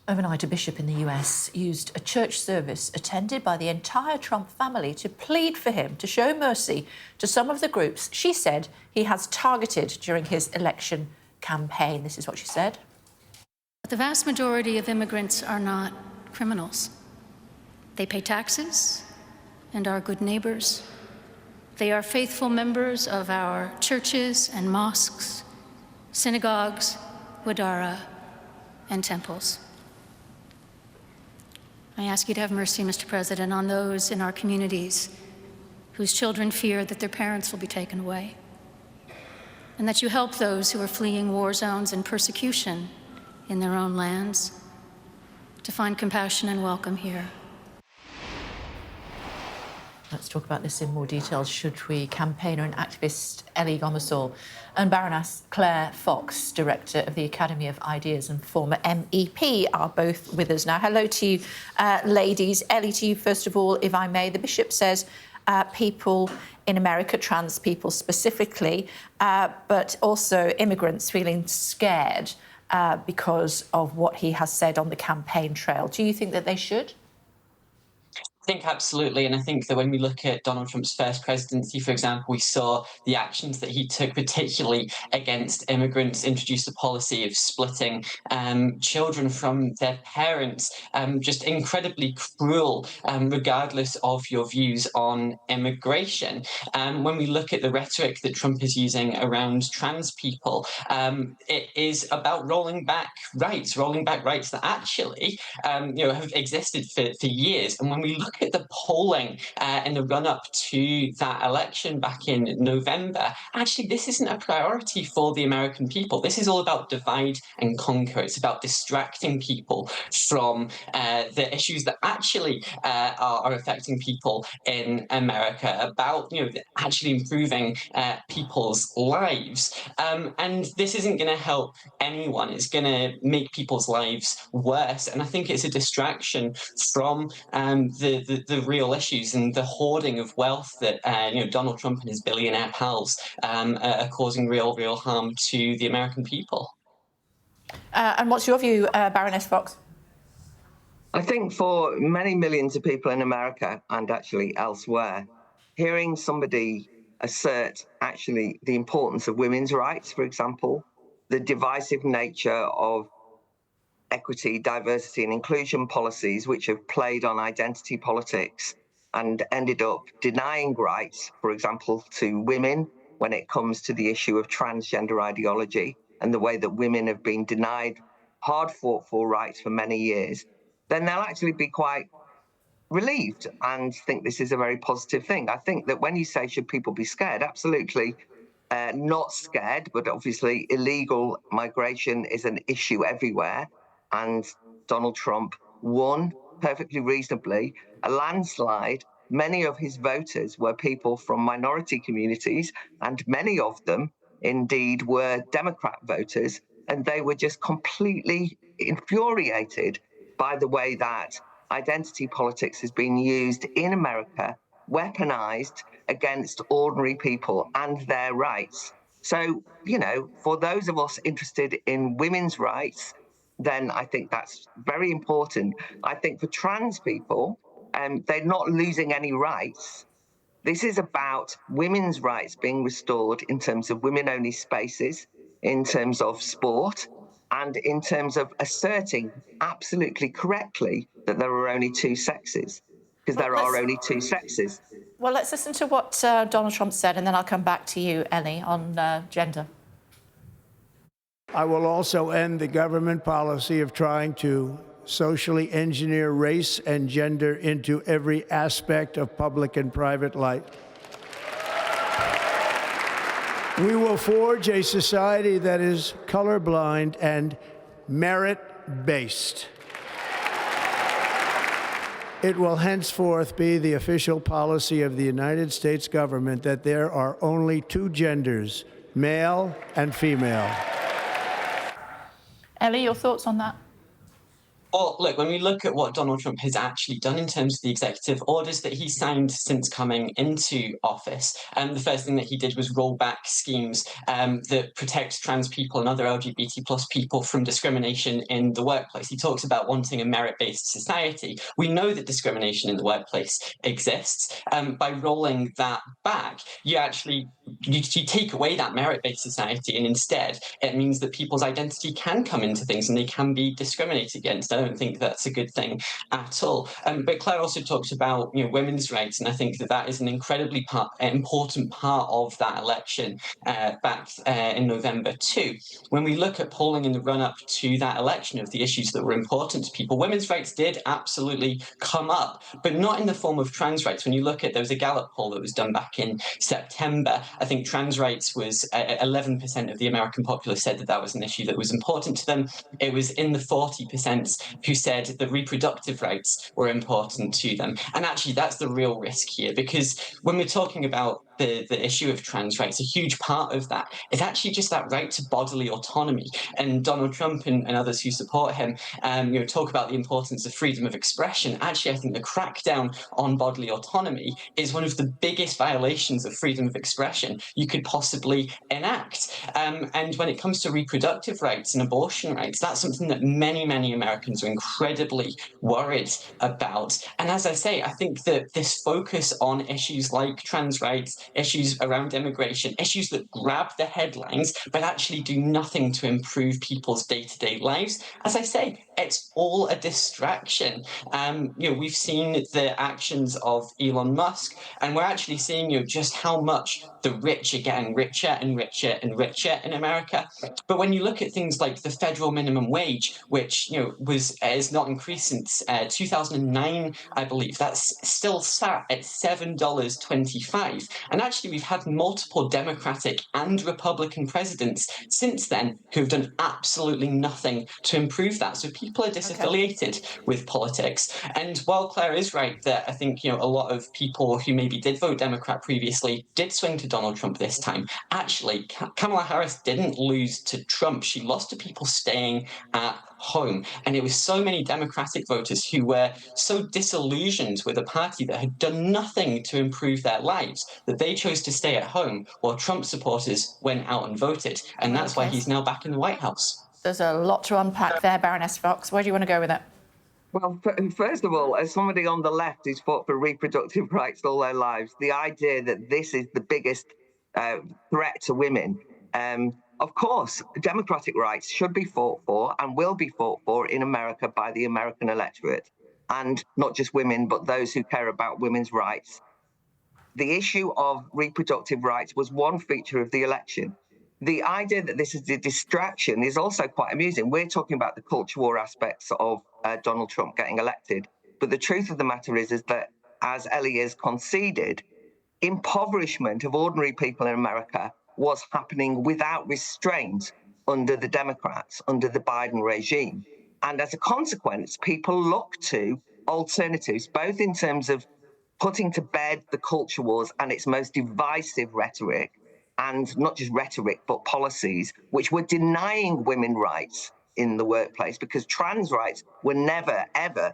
Overnight, a bishop in the US used a church service attended by the entire Trump family to plead for him to show mercy to some of the groups she said he has targeted during his election campaign. This is what she said. The vast majority of immigrants are not criminals. They pay taxes and are good neighbors. They are faithful members of our churches and mosques, synagogues, wadara, and temples. I ask you to have mercy, Mr. President, on those in our communities whose children fear that their parents will be taken away, and that you help those who are fleeing war zones and persecution in their own lands to find compassion and welcome here. Let's talk about this in more detail, should we? Campaigner and activist Ellie Gomersall and Baroness Claire Fox, Director of the Academy of Ideas and former MEP, are both with us now. Hello to you, ladies. Ellie, to you first of all, if I may. The Bishop says people in America, trans people specifically, but also immigrants feeling scared because of what he has said on the campaign trail. Do you think that they should? I think absolutely, and I think that when we look at Donald Trump's first presidency, for example, we saw the actions that he took, particularly against immigrants, introduced a policy of splitting children from their parents, just incredibly cruel, regardless of your views on immigration. When we look at the rhetoric that Trump is using around trans people, it is about rolling back rights that actually have existed for years. And when we look at the polling in the run-up to that election back in November, actually this isn't a priority for the American people. This is all about divide and conquer. It's about distracting people from the issues that actually are affecting people in America, about actually improving people's lives. And this isn't going to help anyone. It's going to make people's lives worse. And I think it's a distraction from the real issues and the hoarding of wealth that Donald Trump and his billionaire pals are causing real harm to the American people. And what's your view, Baroness Fox? I think for many millions of people in America and actually elsewhere, hearing somebody assert actually the importance of women's rights, for example, the divisive nature of equity, diversity and inclusion policies which have played on identity politics and ended up denying rights, for example, to women when it comes to the issue of transgender ideology and the way that women have been denied hard fought for rights for many years, then they'll actually be quite relieved and think this is a very positive thing. I think that when you say should people be scared, absolutely not scared, but obviously illegal migration is an issue everywhere. And Donald Trump won perfectly reasonably a landslide. Many of his voters were people from minority communities, and many of them indeed were Democrat voters, and they were just completely infuriated by the way that identity politics has been used in America, weaponized against ordinary people and their rights. So, for those of us interested in women's rights, then I think that's very important. I think for trans people, they're not losing any rights. This is about women's rights being restored in terms of women-only spaces, in terms of sport, and in terms of asserting absolutely correctly that there are only two sexes, because there are only two sexes. Well, let's listen to what Donald Trump said, and then I'll come back to you, Ellie, on gender. I will also end the government policy of trying to socially engineer race and gender into every aspect of public and private life. We will forge a society that is colorblind and merit-based. It will henceforth be the official policy of the United States government that there are only two genders, male and female. Ellie, your thoughts on that? Well, look, when we look at what Donald Trump has actually done in terms of the executive orders that he signed since coming into office, the first thing that he did was roll back schemes that protect trans people and other LGBT plus people from discrimination in the workplace. He talks about wanting a merit-based society. We know that discrimination in the workplace exists. By rolling that back, you actually you take away that merit-based society, and instead it means that people's identity can come into things and they can be discriminated against. I don't think that's a good thing at all. But Claire also talks about women's rights, and I think that that is an incredibly important part of that election back in November too. When we look at polling in the run-up to that election of the issues that were important to people, women's rights did absolutely come up, but not in the form of trans rights. When you look at, there was a Gallup poll that was done back in September. I think trans rights was 11% of the American populace said that that was an issue that was important to them. It was in the 40% who said that reproductive rights were important to them. And actually, that's the real risk here, because when we're talking about the issue of trans rights, a huge part of that is actually just that right to bodily autonomy. And Donald Trump and others who support him talk about the importance of freedom of expression. Actually, I think the crackdown on bodily autonomy is one of the biggest violations of freedom of expression you could possibly enact. And when it comes to reproductive rights and abortion rights, that's something that many Americans are incredibly worried about. And as I say, I think that this focus on issues like trans rights, issues around immigration, issues that grab the headlines but actually do nothing to improve people's day-to-day lives, as I say, it's all a distraction. We've seen the actions of Elon Musk, and we're actually seeing just how much the rich are getting richer and richer and richer in America. But when you look at things like the federal minimum wage, which is not increased since 2009, I believe, that's still sat at $7.25. And actually, we've had multiple Democratic and Republican presidents since then who have done absolutely nothing to improve that. So people are disaffiliated with politics. And while Claire is right that I think a lot of people who maybe did vote Democrat previously did swing to Donald Trump this time, actually Kamala Harris didn't lose to Trump. She lost to people staying at home. And it was so many Democratic voters who were so disillusioned with a party that had done nothing to improve their lives that they chose to stay at home while Trump supporters went out and voted. And that's why he's now back in the White House. There's a lot to unpack there, Baroness Fox. Where do you want to go with it? Well, first of all, as somebody on the left who's fought for reproductive rights all their lives, the idea that this is the biggest threat to women, of course, democratic rights should be fought for and will be fought for in America by the American electorate, and not just women, but those who care about women's rights. The issue of reproductive rights was one feature of the election. The idea that this is a distraction is also quite amusing. We're talking about the culture war aspects of Donald Trump getting elected. But the truth of the matter is that, as Ellie has conceded, impoverishment of ordinary people in America was happening without restraint under the Democrats, under the Biden regime. And as a consequence, people look to alternatives, both in terms of putting to bed the culture wars and its most divisive rhetoric, and not just rhetoric, but policies, which were denying women rights in the workplace, because trans rights were never, ever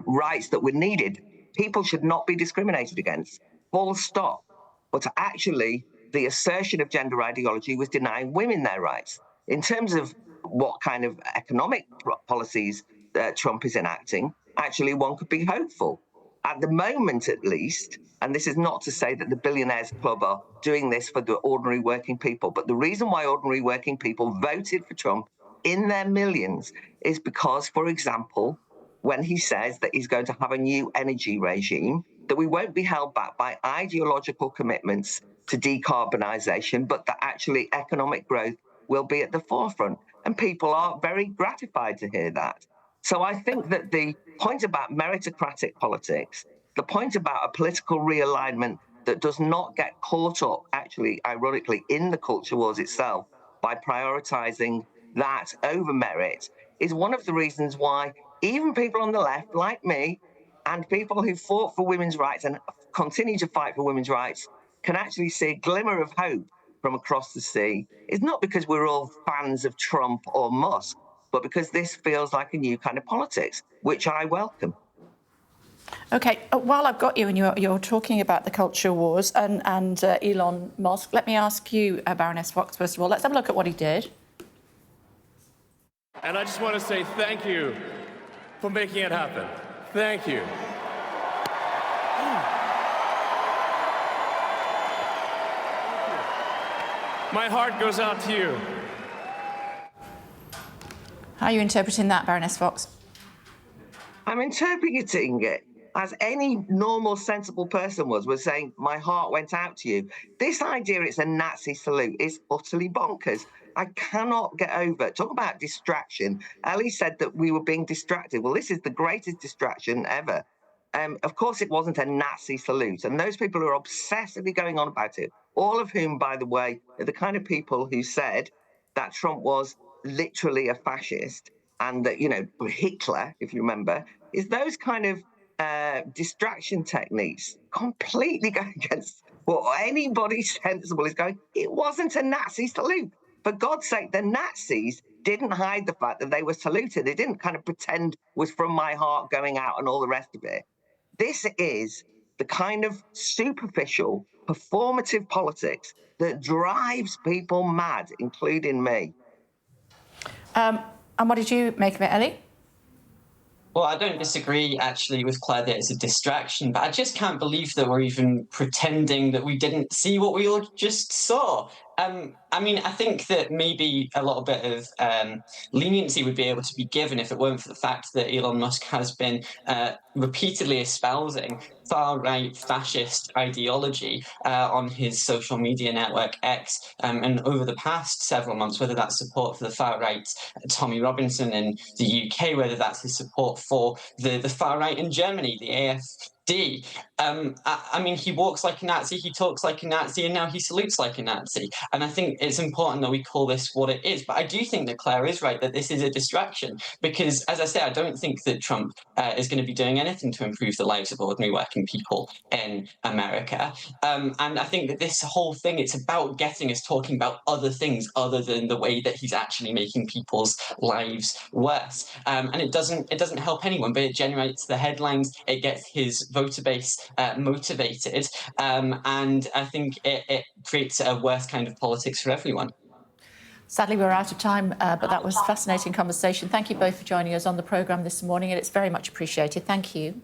rights that were needed. People should not be discriminated against, full stop. But actually, the assertion of gender ideology was denying women their rights. In terms of what kind of economic policies Trump is enacting, actually one could be hopeful. At the moment, at least, and this is not to say that the Billionaires Club are doing this for the ordinary working people, but the reason why ordinary working people voted for Trump in their millions is because, for example, when he says that he's going to have a new energy regime, that we won't be held back by ideological commitments to decarbonisation, but that actually economic growth will be at the forefront. And people are very gratified to hear that. So I think that the point about meritocratic politics, the point about a political realignment that does not get caught up, actually, ironically, in the culture wars itself by prioritising that over merit, is one of the reasons why even people on the left, like me, and people who fought for women's rights and continue to fight for women's rights can actually see a glimmer of hope from across the sea. It's not because we're all fans of Trump or Musk, but because this feels like a new kind of politics, which I welcome. OK, while I've got you and you're talking about the culture wars and Elon Musk, let me ask you, Baroness Fox, first of all, let's have a look at what he did. And I just want to say thank you for making it happen. Thank you. My heart goes out to you. How are you interpreting that, Baroness Fox? I'm interpreting it as any normal, sensible person was saying, my heart went out to you. This idea it's a Nazi salute is utterly bonkers. I cannot get over it. Talk about distraction. Ellie said that we were being distracted. Well, this is the greatest distraction ever. Of course, it wasn't a Nazi salute. And those people who are obsessively going on about it, all of whom, by the way, are the kind of people who said that Trump was literally a fascist and that, you know, Hitler, if you remember, is those kind of distraction techniques completely going against what anybody sensible is going. It wasn't a Nazi salute. For God's sake, the Nazis didn't hide the fact that they were saluted. They didn't kind of pretend was from my heart going out and all the rest of it. This is the kind of superficial, performative politics that drives people mad, including me. And what did you make of it, Ellie? Well, I don't disagree, actually, with Claire that it's a distraction, but I just can't believe that we're even pretending that we didn't see what we all just saw. I mean, I think that maybe a little bit of leniency would be able to be given if it weren't for the fact that Elon Musk has been repeatedly espousing far-right fascist ideology on his social media network X, and over the past several months, whether that's support for the far-right Tommy Robinson in the UK, whether that's his support for the far-right in Germany, the AfD. I mean, he walks like a Nazi, he talks like a Nazi, and now he salutes like a Nazi. And I think it's important that we call this what it is. But I do think that Claire is right, that this is a distraction, because, as I say, I don't think that Trump is going to be doing anything to improve the lives of ordinary working people in America. And I think that this whole thing, it's about getting us talking about other things other than the way that he's actually making people's lives worse. And it doesn't help anyone, but it generates the headlines, it gets his voter base motivated, and I think it creates a worse kind of politics for everyone. Sadly, we're out of time, but that was a fascinating conversation. Thank you both for joining us on the programme this morning, and it's very much appreciated. Thank you.